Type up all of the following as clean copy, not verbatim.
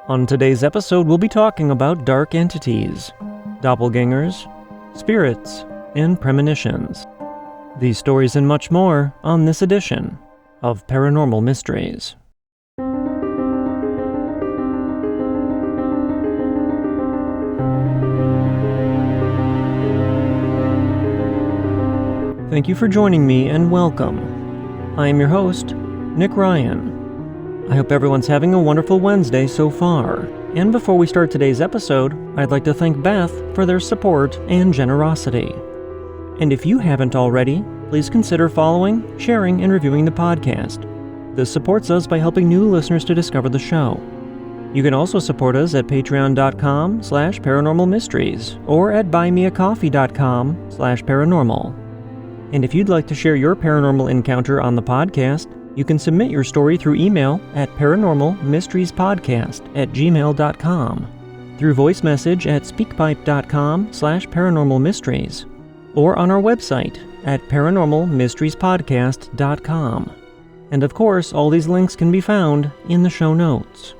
On today's episode, we'll be talking about dark entities, doppelgangers, spirits, and premonitions. These stories and much more on this edition of Paranormal Mysteries. Thank you for joining me and welcome. I am your host, Nick Ryan. I hope everyone's having a wonderful Wednesday so far. And before we start today's episode, I'd like to thank Beth for their support and generosity. And if you haven't already, please consider following, sharing, and reviewing the podcast. This supports us by helping new listeners to discover the show. You can also support us at patreon.com/paranormalmysteries or at buymeacoffee.com/paranormal. And if you'd like to share your paranormal encounter on the podcast, you can submit your story through email at paranormalmysteriespodcast@gmail.com, through voice message at speakpipe.com/paranormalmysteries, or on our website at paranormalmysteriespodcast.com. And of course, all these links can be found in the show notes.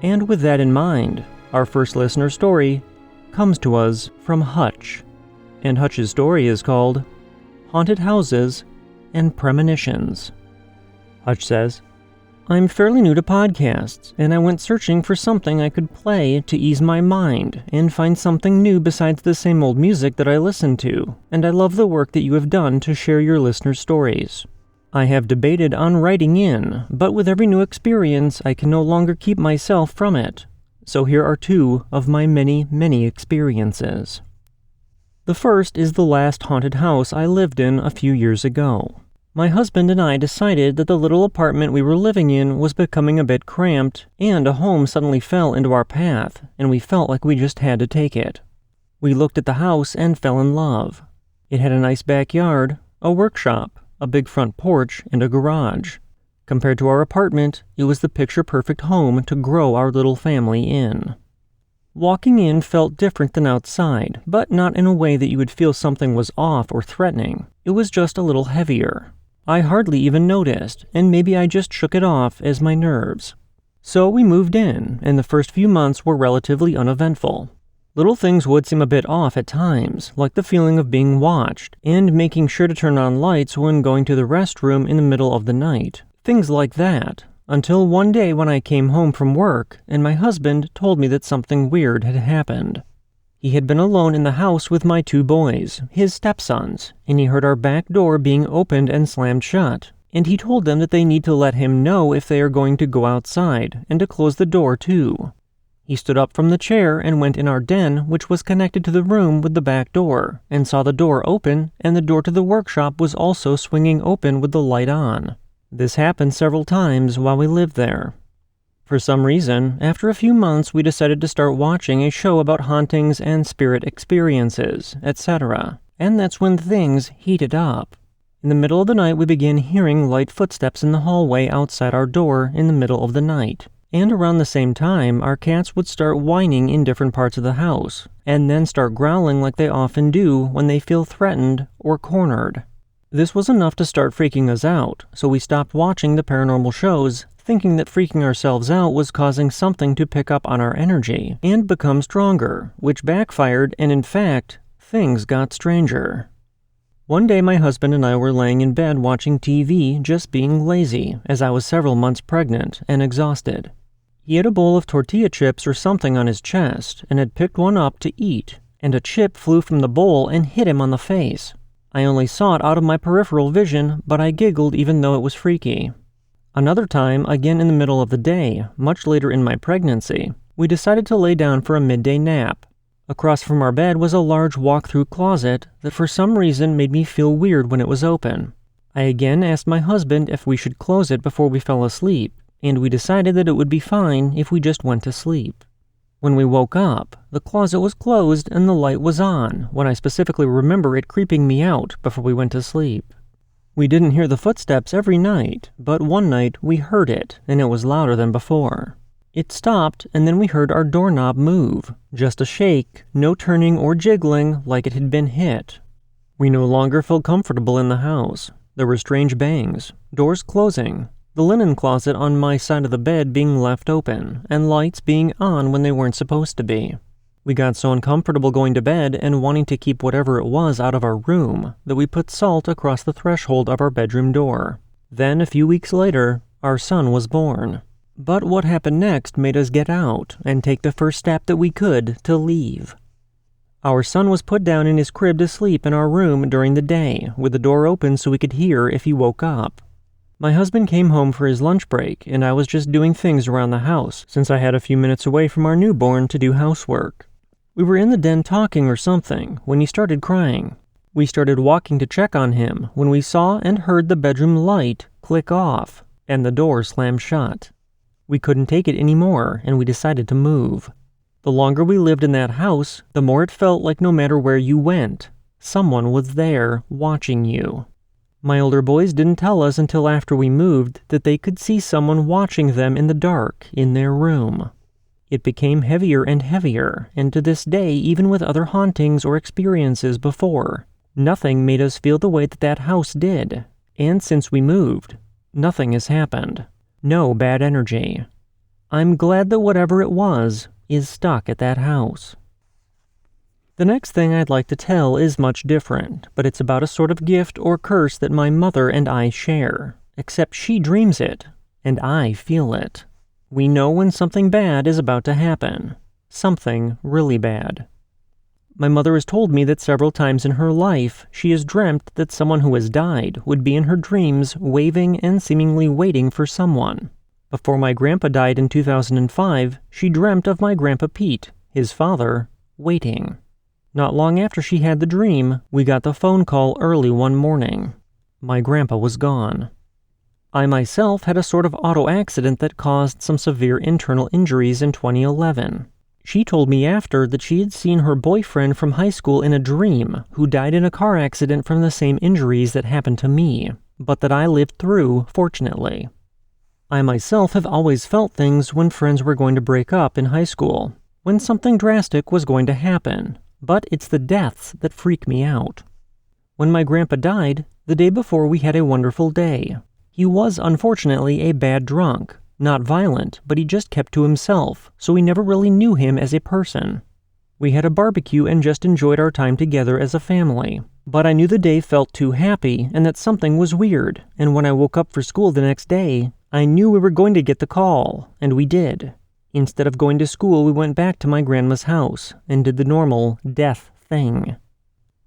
And with that in mind, our first listener story comes to us from Hutch. And Hutch's story is called Haunted Houses and Premonitions. Hutch says, I'm fairly new to podcasts, and I went searching for something I could play to ease my mind and find something new besides the same old music that I listen to, and I love the work that you have done to share your listeners' stories. I have debated on writing in, but with every new experience, I can no longer keep myself from it. So here are two of my many, many experiences. The first is the last haunted house I lived in a few years ago. My husband and I decided that the little apartment we were living in was becoming a bit cramped, and a home suddenly fell into our path, and we felt like we just had to take it. We looked at the house and fell in love. It had a nice backyard, a workshop, a big front porch, and a garage. Compared to our apartment, it was the picture-perfect home to grow our little family in. Walking in felt different than outside, but not in a way that you would feel something was off or threatening. It was just a little heavier. I hardly even noticed, and maybe I just shook it off as my nerves. So we moved in, and the first few months were relatively uneventful. Little things would seem a bit off at times, like the feeling of being watched, and making sure to turn on lights when going to the restroom in the middle of the night. Things like that. Until one day when I came home from work, and my husband told me that something weird had happened. He had been alone in the house with my two boys, his stepsons, and he heard our back door being opened and slammed shut, and he told them that they need to let him know if they are going to go outside, and to close the door too. He stood up from the chair and went in our den, which was connected to the room with the back door, and saw the door open, and the door to the workshop was also swinging open with the light on. This happened several times while we lived there. For some reason, after a few months, we decided to start watching a show about hauntings and spirit experiences, etc. And that's when things heated up. In the middle of the night, we began hearing light footsteps in the hallway outside our door in the middle of the night. And around the same time, our cats would start whining in different parts of the house, and then start growling like they often do when they feel threatened or cornered. This was enough to start freaking us out, so we stopped watching the paranormal shows, thinking that freaking ourselves out was causing something to pick up on our energy and become stronger, which backfired, and in fact, things got stranger. One day my husband and I were laying in bed watching TV, just being lazy, as I was several months pregnant and exhausted. He had a bowl of tortilla chips or something on his chest, and had picked one up to eat, and a chip flew from the bowl and hit him on the face. I only saw it out of my peripheral vision, but I giggled even though it was freaky. Another time, again in the middle of the day, much later in my pregnancy, we decided to lay down for a midday nap. Across from our bed was a large walk-through closet that for some reason made me feel weird when it was open. I again asked my husband if we should close it before we fell asleep, and we decided that it would be fine if we just went to sleep. When we woke up, the closet was closed and the light was on, when I specifically remember it creeping me out before we went to sleep. We didn't hear the footsteps every night, but one night we heard it, and it was louder than before. It stopped, and then we heard our doorknob move, just a shake, no turning or jiggling like it had been hit. We no longer felt comfortable in the house. There were strange bangs, doors closing, the linen closet on my side of the bed being left open, and lights being on when they weren't supposed to be. We got so uncomfortable going to bed and wanting to keep whatever it was out of our room that we put salt across the threshold of our bedroom door. Then, a few weeks later, our son was born. But what happened next made us get out and take the first step that we could to leave. Our son was put down in his crib to sleep in our room during the day, with the door open so we could hear if he woke up. My husband came home for his lunch break, and I was just doing things around the house, since I had a few minutes away from our newborn to do housework. We were in the den talking or something when he started crying. We started walking to check on him when we saw and heard the bedroom light click off, and the door slam shut. We couldn't take it anymore, and we decided to move. The longer we lived in that house, the more it felt like no matter where you went, someone was there watching you. My older boys didn't tell us until after we moved that they could see someone watching them in the dark in their room. It became heavier and heavier, and to this day, even with other hauntings or experiences before, nothing made us feel the way that that house did. And since we moved, nothing has happened. No bad energy. I'm glad that whatever it was is stuck at that house. The next thing I'd like to tell is much different, but it's about a sort of gift or curse that my mother and I share, except she dreams it, and I feel it. We know when something bad is about to happen, something really bad. My mother has told me that several times in her life she has dreamt that someone who has died would be in her dreams waving and seemingly waiting for someone. Before my grandpa died in 2005, she dreamt of my Grandpa Pete, his father, waiting. Not long after she had the dream, we got the phone call early one morning. My grandpa was gone. I myself had a sort of auto accident that caused some severe internal injuries in 2011. She told me after that she had seen her boyfriend from high school in a dream who died in a car accident from the same injuries that happened to me, but that I lived through, fortunately. I myself have always felt things when friends were going to break up in high school, when something drastic was going to happen. But it's the deaths that freak me out. When my grandpa died, the day before we had a wonderful day. He was unfortunately a bad drunk, not violent, but he just kept to himself, so we never really knew him as a person. We had a barbecue and just enjoyed our time together as a family, but I knew the day felt too happy and that something was weird, and when I woke up for school the next day, I knew we were going to get the call, and we did. Instead of going to school, we went back to my grandma's house and did the normal death thing.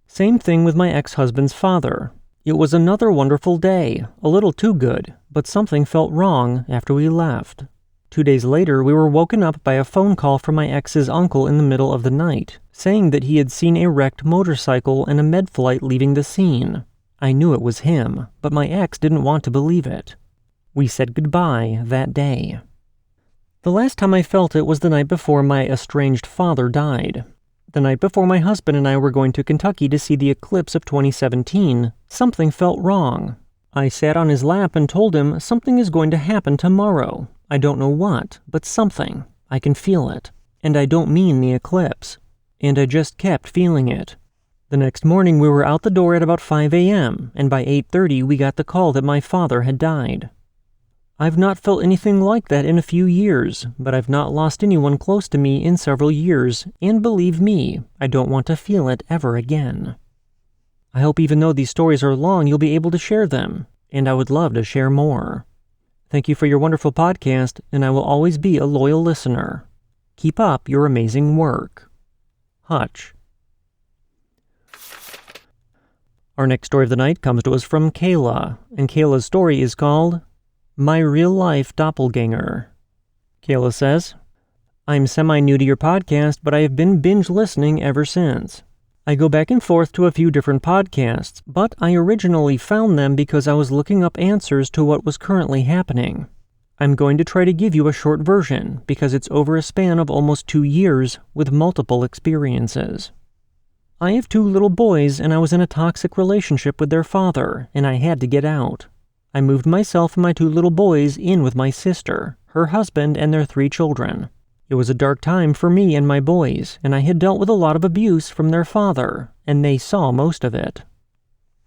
Same thing with my ex-husband's father. It was another wonderful day, a little too good, but something felt wrong after we left. 2 days later, we were woken up by a phone call from my ex's uncle in the middle of the night, saying that he had seen a wrecked motorcycle and a med flight leaving the scene. I knew it was him, but my ex didn't want to believe it. We said goodbye that day. The last time I felt it was the night before my estranged father died. The night before my husband and I were going to Kentucky to see the eclipse of 2017, something felt wrong. I sat on his lap and told him something is going to happen tomorrow. I don't know what, but something. I can feel it. And I don't mean the eclipse. And I just kept feeling it. The next morning we were out the door at about 5 a.m., and by 8:30 we got the call that my father had died. I've not felt anything like that in a few years, but I've not lost anyone close to me in several years, and believe me, I don't want to feel it ever again. I hope even though these stories are long, you'll be able to share them, and I would love to share more. Thank you for your wonderful podcast, and I will always be a loyal listener. Keep up your amazing work. Hutch. Our next story of the night comes to us from Kayla, and Kayla's story is called My Real-Life Doppelganger. Kayla says, I'm semi-new to your podcast, but I have been binge listening ever since. I go back and forth to a few different podcasts, but I originally found them because I was looking up answers to what was currently happening. I'm going to try to give you a short version because it's over a span of almost 2 years with multiple experiences. I have 2 little boys, and I was in a toxic relationship with their father, and I had to get out. I moved myself and my 2 little boys in with my sister, her husband, and their 3 children. It was a dark time for me and my boys, and I had dealt with a lot of abuse from their father, and they saw most of it.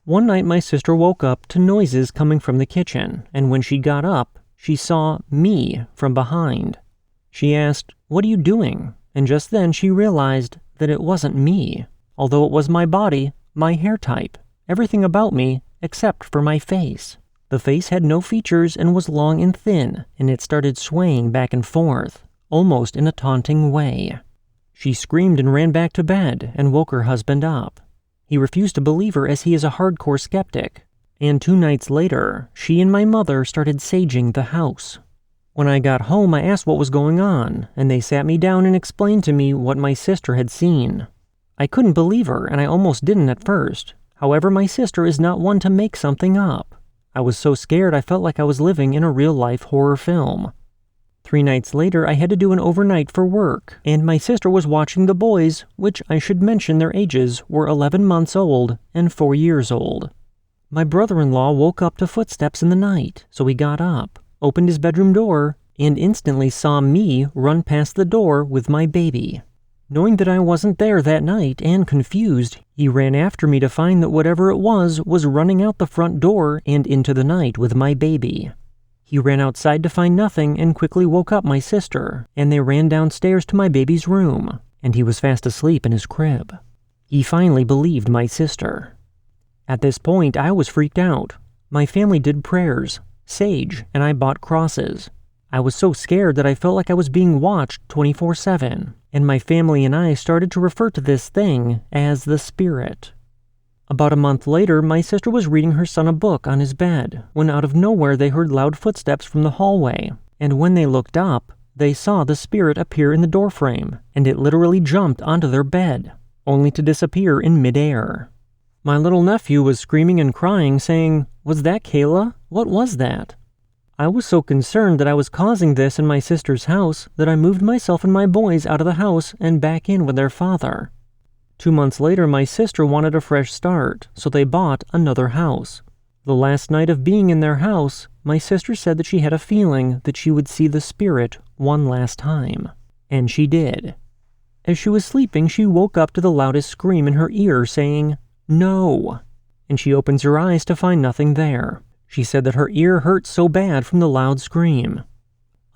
One night my sister woke up to noises coming from the kitchen, and when she got up, she saw me from behind. She asked, "What are you doing?" And just then she realized that it wasn't me, although it was my body, my hair type, everything about me except for my face. The face had no features and was long and thin, and it started swaying back and forth, almost in a taunting way. She screamed and ran back to bed and woke her husband up. He refused to believe her as he is a hardcore skeptic, and 2 nights later, she and my mother started saging the house. When I got home, I asked what was going on, and they sat me down and explained to me what my sister had seen. I couldn't believe her, and I almost didn't at first. However, my sister is not one to make something up. I was so scared I felt like I was living in a real-life horror film. 3 nights later, I had to do an overnight for work, and my sister was watching the boys, which I should mention their ages were 11 months old and 4 years old. My brother-in-law woke up to footsteps in the night, so he got up, opened his bedroom door, and instantly saw me run past the door with my baby. Knowing that I wasn't there that night and confused, he ran after me to find that whatever it was running out the front door and into the night with my baby. He ran outside to find nothing and quickly woke up my sister, and they ran downstairs to my baby's room, and he was fast asleep in his crib. He finally believed my sister. At this point, I was freaked out. My family did prayers, sage, and I bought crosses. I was so scared that I felt like I was being watched 24/7, and my family and I started to refer to this thing as the spirit. About a month later, my sister was reading her son a book on his bed, when out of nowhere they heard loud footsteps from the hallway, and when they looked up, they saw the spirit appear in the doorframe, and it literally jumped onto their bed, only to disappear in midair. My little nephew was screaming and crying, saying, "Was that Kayla? What was that?" I was so concerned that I was causing this in my sister's house that I moved myself and my boys out of the house and back in with their father. 2 months later, my sister wanted a fresh start, so they bought another house. The last night of being in their house, my sister said that she had a feeling that she would see the spirit one last time. And she did. As she was sleeping, she woke up to the loudest scream in her ear saying, "No!" And she opens her eyes to find nothing there. She said that her ear hurt so bad from the loud scream.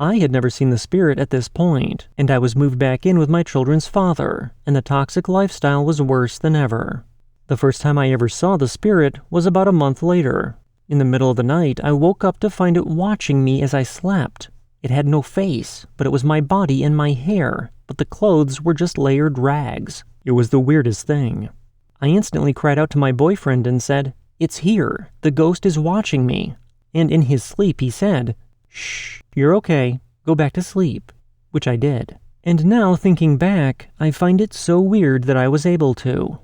I had never seen the spirit at this point, and I was moved back in with my children's father, and the toxic lifestyle was worse than ever. The first time I ever saw the spirit was about a month later. In the middle of the night, I woke up to find it watching me as I slept. It had no face, but it was my body and my hair, but the clothes were just layered rags. It was the weirdest thing. I instantly cried out to my boyfriend and said, "It's here. The ghost is watching me." And in his sleep he said, "Shh, you're okay. Go back to sleep," which I did. And now, thinking back, I find it so weird that I was able to.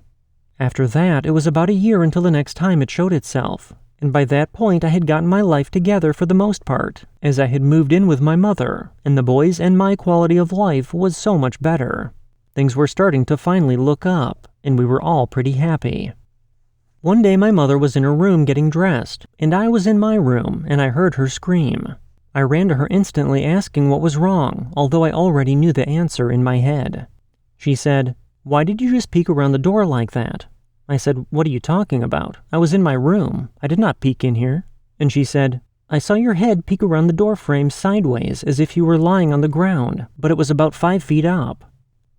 After that, it was about a year until the next time it showed itself. And by that point, I had gotten my life together for the most part, as I had moved in with my mother, and the boys and my quality of life was so much better. Things were starting to finally look up, and we were all pretty happy. One day my mother was in her room getting dressed, and I was in my room, and I heard her scream. I ran to her instantly asking what was wrong, although I already knew the answer in my head. She said, "Why did you just peek around the door like that?" I said, "What are you talking about? I was in my room. I did not peek in here." And she said, "I saw your head peek around the door frame sideways as if you were lying on the ground, but it was about 5 feet up."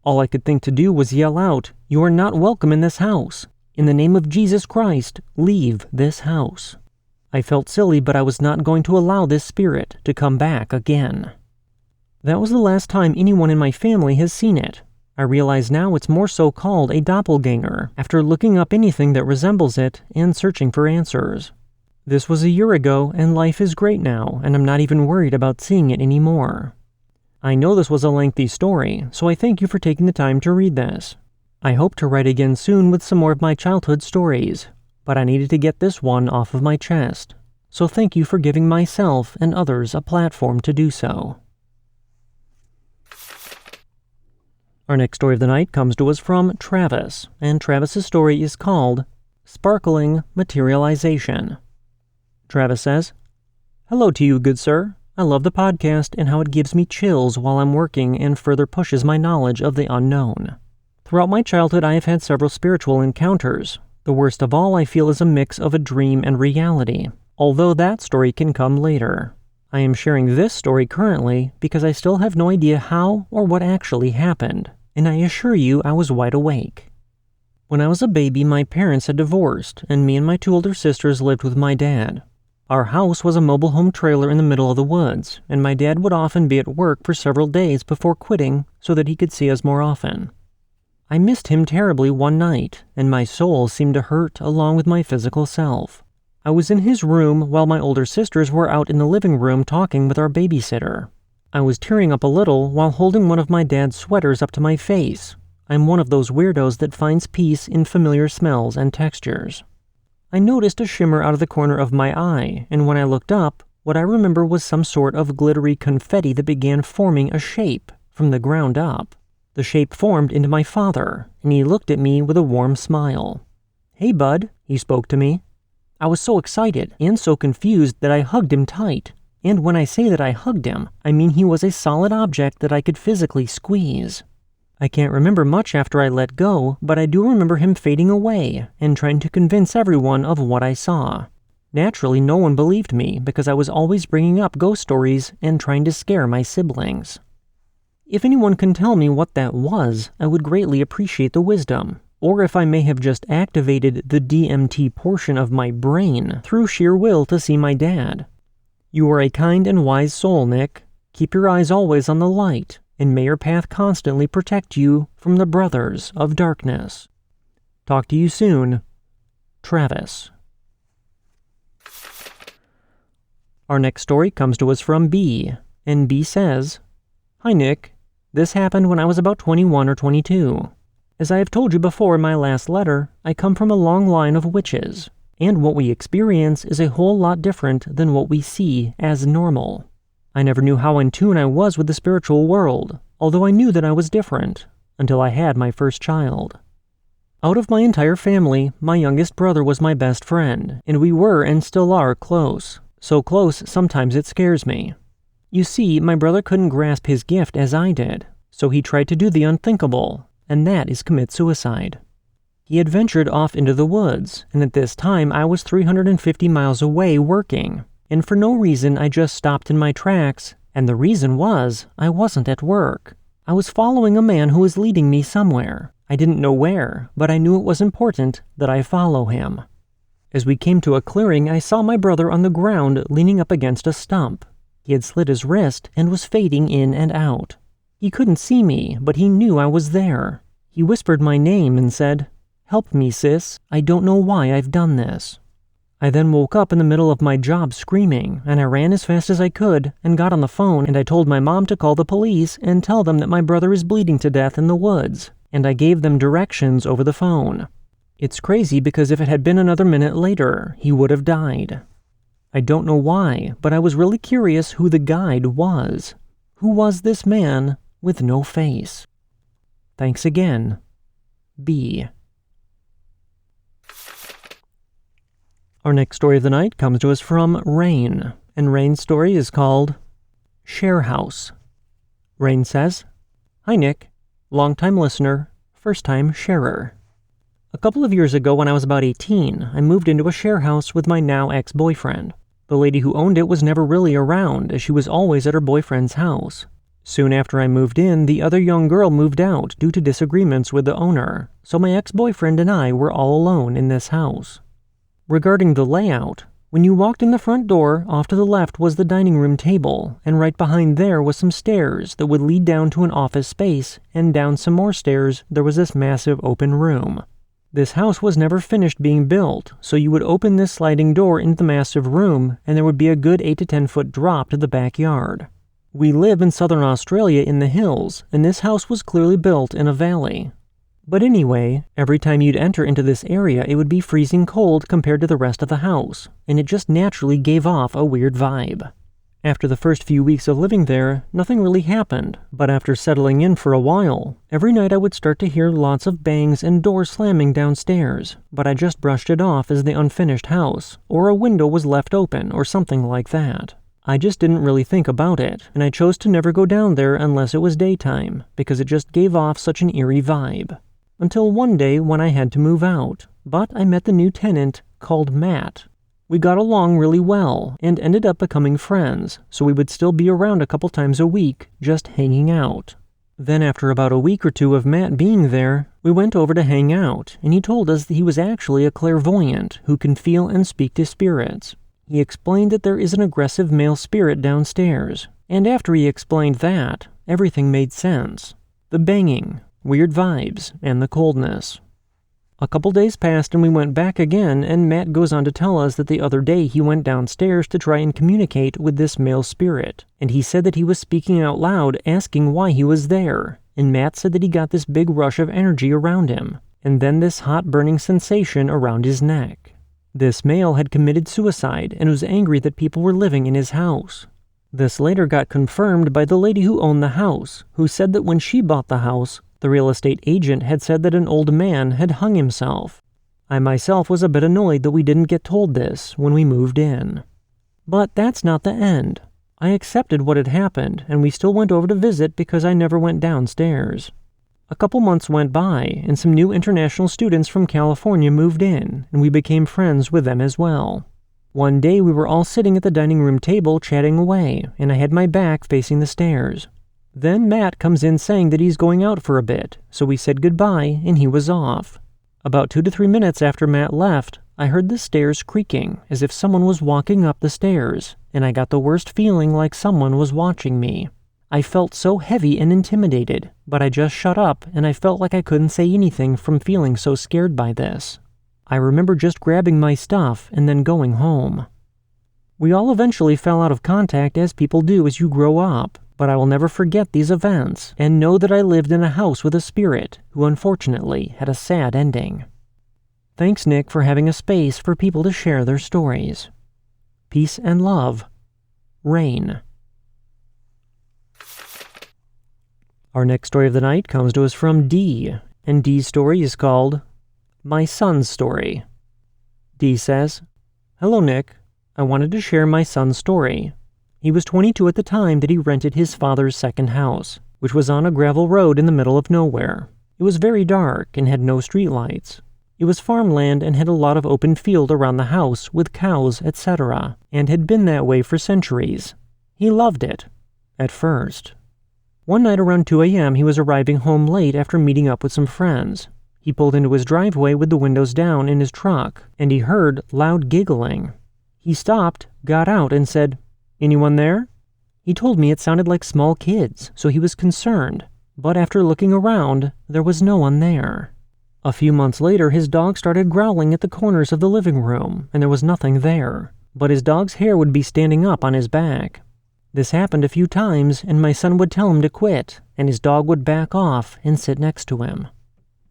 All I could think to do was yell out, "You are not welcome in this house. In the name of Jesus Christ, leave this house." I felt silly, but I was not going to allow this spirit to come back again. That was the last time anyone in my family has seen it. I realize now it's more so called a doppelganger, after looking up anything that resembles it and searching for answers. This was a year ago, and life is great now, and I'm not even worried about seeing it anymore. I know this was a lengthy story, so I thank you for taking the time to read this. I hope to write again soon with some more of my childhood stories, but I needed to get this one off of my chest. So thank you for giving myself and others a platform to do so. Our next story of the night comes to us from Travis, and Travis's story is called Sparkling Materialization. Travis says, "Hello to you, good sir. I love the podcast and how it gives me chills while I'm working and further pushes my knowledge of the unknown. Throughout my childhood, I have had several spiritual encounters. The worst of all I feel is a mix of a dream and reality, although that story can come later. I am sharing this story currently because I still have no idea how or what actually happened, and I assure you I was wide awake. When I was a baby, my parents had divorced, and me and my 2 older sisters lived with my dad. Our house was a mobile home trailer in the middle of the woods, and my dad would often be at work for several days before quitting so that he could see us more often. I missed him terribly one night, and my soul seemed to hurt along with my physical self. I was in his room while my older sisters were out in the living room talking with our babysitter. I was tearing up a little while holding one of my dad's sweaters up to my face. I'm one of those weirdos that finds peace in familiar smells and textures. I noticed a shimmer out of the corner of my eye, and when I looked up, what I remember was some sort of glittery confetti that began forming a shape from the ground up. The shape formed into my father, and he looked at me with a warm smile. "Hey, bud," he spoke to me. I was so excited and so confused that I hugged him tight. And when I say that I hugged him, I mean he was a solid object that I could physically squeeze. I can't remember much after I let go, but I do remember him fading away and trying to convince everyone of what I saw. Naturally, no one believed me because I was always bringing up ghost stories and trying to scare my siblings. If anyone can tell me what that was, I would greatly appreciate the wisdom, or if I may have just activated the DMT portion of my brain through sheer will to see my dad. You are a kind and wise soul, Nick. Keep your eyes always on the light, and may your path constantly protect you from the brothers of darkness. Talk to you soon, Travis. Our next story comes to us from B, and B says, "Hi Nick, this happened when I was about 21 or 22. As I have told you before in my last letter, I come from a long line of witches, and what we experience is a whole lot different than what we see as normal. I never knew how in tune I was with the spiritual world, although I knew that I was different, until I had my first child. Out of my entire family, my youngest brother was my best friend, and we were and still are close, so close sometimes it scares me. You see, my brother couldn't grasp his gift as I did, so he tried to do the unthinkable, and that is commit suicide. He had ventured off into the woods, and at this time I was 350 miles away working, and for no reason I just stopped in my tracks, and the reason was I wasn't at work. I was following a man who was leading me somewhere. I didn't know where, but I knew it was important that I follow him. As we came to a clearing, I saw my brother on the ground leaning up against a stump. He had slit his wrist and was fading in and out. He couldn't see me, but he knew I was there. He whispered my name and said, 'Help me, sis. I don't know why I've done this.' I then woke up in the middle of my job screaming, and I ran as fast as I could and got on the phone, and I told my mom to call the police and tell them that my brother is bleeding to death in the woods, and I gave them directions over the phone. It's crazy because if it had been another minute later, he would have died. I don't know why, but I was really curious who the guide was. Who was this man with no face? Thanks again, B." Our next story of the night comes to us from Rain, and Rain's story is called Share House. Rain says, "Hi Nick, long-time listener, first-time sharer. A couple of years ago when I was about 18, I moved into a share house with my now ex-boyfriend. The lady who owned it was never really around, as she was always at her boyfriend's house. Soon after I moved in, the other young girl moved out due to disagreements with the owner, so my ex-boyfriend and I were all alone in this house. Regarding the layout, when you walked in the front door, off to the left was the dining room table, and right behind there was some stairs that would lead down to an office space, and down some more stairs there was this massive open room. This house was never finished being built, so you would open this sliding door into the massive room, and there would be a good 8 to 10 foot drop to the backyard. We live in southern Australia in the hills, and this house was clearly built in a valley. But anyway, every time you'd enter into this area, it would be freezing cold compared to the rest of the house, and it just naturally gave off a weird vibe. After the first few weeks of living there, nothing really happened, but after settling in for a while, every night I would start to hear lots of bangs and doors slamming downstairs, but I just brushed it off as the unfinished house, or a window was left open, or something like that. I just didn't really think about it, and I chose to never go down there unless it was daytime, because it just gave off such an eerie vibe. until one day when I had to move out, but I met the new tenant called Matt. We got along really well and ended up becoming friends, so we would still be around a couple times a week, just hanging out. Then after about a week or two of Matt being there, we went over to hang out, and he told us that he was actually a clairvoyant who can feel and speak to spirits. He explained that there is an aggressive male spirit downstairs, and after he explained that, everything made sense. The banging, weird vibes, and the coldness. A couple days passed and we went back again, and Matt goes on to tell us that the other day he went downstairs to try and communicate with this male spirit, and he said that he was speaking out loud asking why he was there, and Matt said that he got this big rush of energy around him, and then this hot burning sensation around his neck. This male had committed suicide and was angry that people were living in his house. This later got confirmed by the lady who owned the house, who said that when she bought the house, the real estate agent had said that an old man had hung himself. I myself was a bit annoyed that we didn't get told this when we moved in. But that's not the end. I accepted what had happened, and we still went over to visit because I never went downstairs. A couple months went by, and some new international students from California moved in, and we became friends with them as well. One day we were all sitting at the dining room table chatting away, and I had my back facing the stairs. Then Matt comes in saying that he's going out for a bit, so we said goodbye and he was off. About 2 to 3 minutes after Matt left, I heard the stairs creaking as if someone was walking up the stairs, and I got the worst feeling like someone was watching me. I felt so heavy and intimidated, but I just shut up and I felt like I couldn't say anything from feeling so scared by this. I remember just grabbing my stuff and then going home. We all eventually fell out of contact as people do as you grow up, but I will never forget these events and know that I lived in a house with a spirit who unfortunately had a sad ending. Thanks, Nick, for having a space for people to share their stories. Peace and love. Rain. Our next story of the night comes to us from Dee, and Dee's story is called My Son's Story. Dee says, "Hello, Nick. I wanted to share my son's story. He was 22 at the time that he rented his father's second house, which was on a gravel road in the middle of nowhere. It was very dark and had no streetlights. It was farmland and had a lot of open field around the house with cows, etc., and had been that way for centuries. He loved it. At first. One night around 2 a.m. he was arriving home late after meeting up with some friends. He pulled into his driveway with the windows down in his truck, and he heard loud giggling. He stopped, got out, and said, 'Anyone there?' He told me it sounded like small kids, so he was concerned, but after looking around, there was no one there. A few months later, his dog started growling at the corners of the living room, and there was nothing there, but his dog's hair would be standing up on his back. This happened a few times, and my son would tell him to quit, and his dog would back off and sit next to him.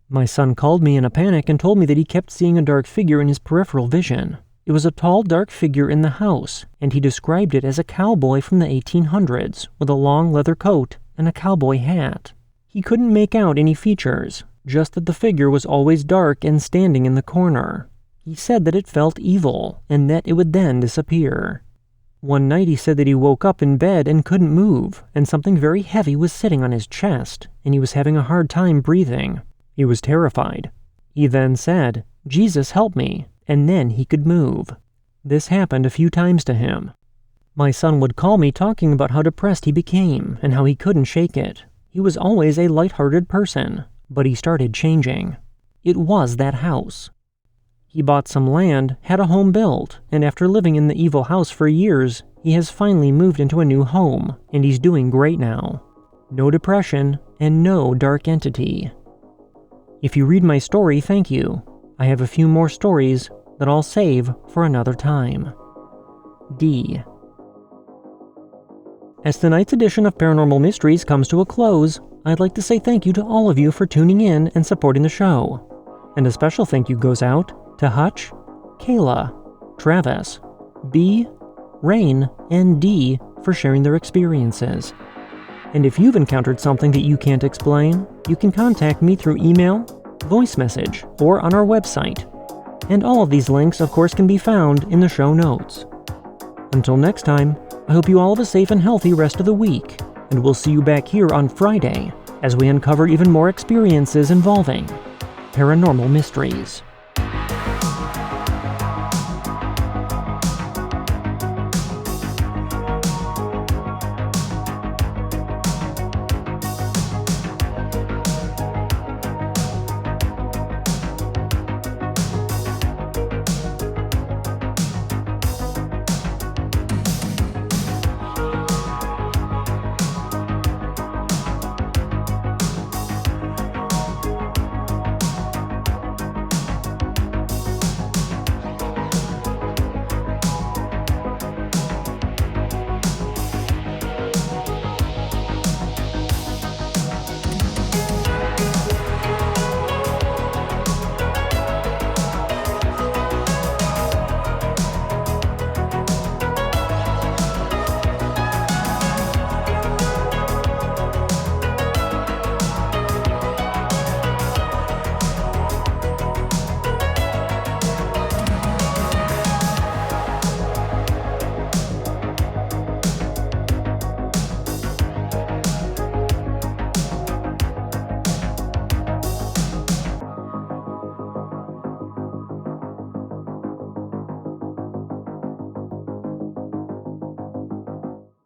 My son called me in a panic and told me that he kept seeing a dark figure in his peripheral vision. It was a tall, dark figure in the house, and he described it as a cowboy from the 1800s with a long leather coat and a cowboy hat. He couldn't make out any features, just that the figure was always dark and standing in the corner. He said that it felt evil, and that it would then disappear. One night he said that he woke up in bed and couldn't move, and something very heavy was sitting on his chest, and he was having a hard time breathing. He was terrified. He then said, 'Jesus, help me,' and then he could move. This happened a few times to him. My son would call me talking about how depressed he became and how he couldn't shake it. He was always a light-hearted person, but he started changing. It was that house. He bought some land, had a home built, and after living in the evil house for years, he has finally moved into a new home, and he's doing great now. No depression, and no dark entity. If you read my story, thank you. I have a few more stories that I'll save for another time. D. As tonight's edition of Paranormal Mysteries comes to a close, I'd like to say thank you to all of you for tuning in and supporting the show. And a special thank you goes out to Hutch, Kayla, Travis, B, Rain, and D for sharing their experiences. And if you've encountered something that you can't explain, you can contact me through email, voice message, or on our website. And all of these links, of course, can be found in the show notes. Until next time, I hope you all have a safe and healthy rest of the week, and we'll see you back here on Friday as we uncover even more experiences involving paranormal mysteries.